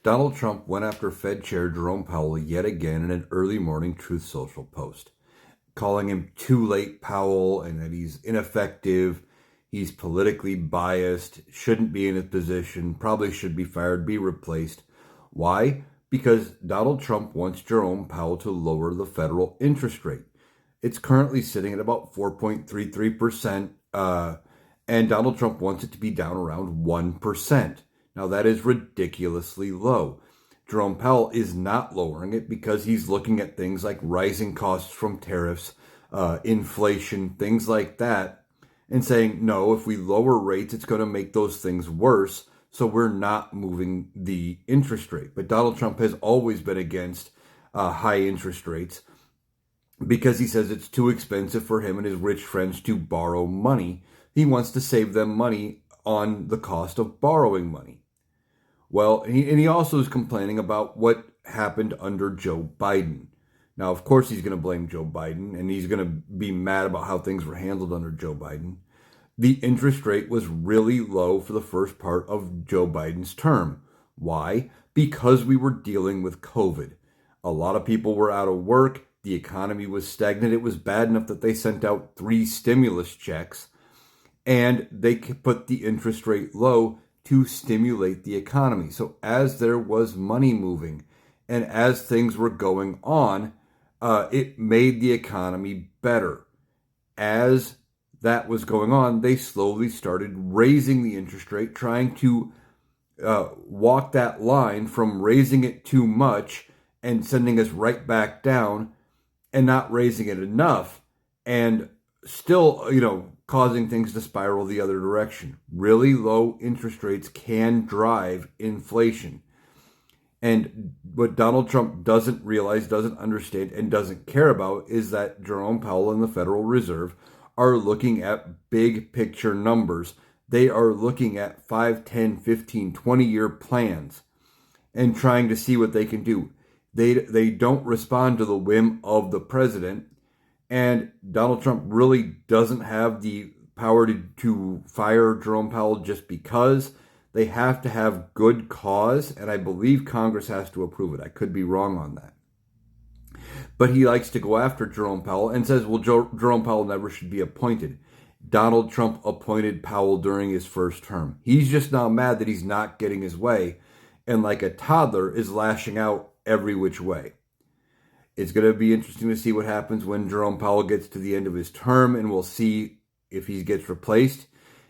Donald Trump went after Fed Chair Jerome Powell yet again in an early morning Truth Social post, calling him too late Powell and that he's ineffective, he's politically biased, shouldn't be in his position, probably should be fired, be replaced. Why? Because Donald Trump wants Jerome Powell to lower the federal interest rate. It's currently sitting at about 4.33%, and Donald Trump wants it to be down around 1%. Now, that is ridiculously low. Jerome Powell is not lowering it because he's looking at things like rising costs from tariffs, inflation, things like that, and saying, no, if we lower rates, it's going to make those things worse, so we're not moving the interest rate. But Donald Trump has always been against high interest rates because he says it's too expensive for him and his rich friends to borrow money. He wants to save them money on the cost of borrowing money. Well, he also is complaining about what happened under Joe Biden. Now, of course, he's going to blame Joe Biden, and he's going to be mad about how things were handled under Joe Biden. The interest rate was really low for the first part of Joe Biden's term. Why? Because we were dealing with COVID. A lot of people were out of work. The economy was stagnant. It was bad enough that they sent out 3 stimulus checks, and they put the interest rate low to stimulate the economy. So as there was money moving and as things were going on, it made the economy better. As that was going on, they slowly started raising the interest rate, trying to walk that line from raising it too much and sending us right back down and not raising it enough and still, causing things to spiral the other direction. Really low interest rates can drive inflation. And what Donald Trump doesn't realize, doesn't understand, and doesn't care about is that Jerome Powell and the Federal Reserve are looking at big picture numbers. They are looking at 5, 10, 15, 20-year plans and trying to see what they can do. They don't respond to the whim of the president. And Donald Trump really doesn't have the power to fire Jerome Powell just because. They have to have good cause, and I believe Congress has to approve it. I could be wrong on that. But he likes to go after Jerome Powell and says, well, Jerome Powell never should be appointed. Donald Trump appointed Powell during his first term. He's just now mad that he's not getting his way, and like a toddler is lashing out every which way. It's going to be interesting to see what happens when Jerome Powell gets to the end of his term, and we'll see if he gets replaced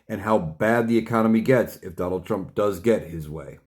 and how bad the economy gets if Donald Trump does get his way.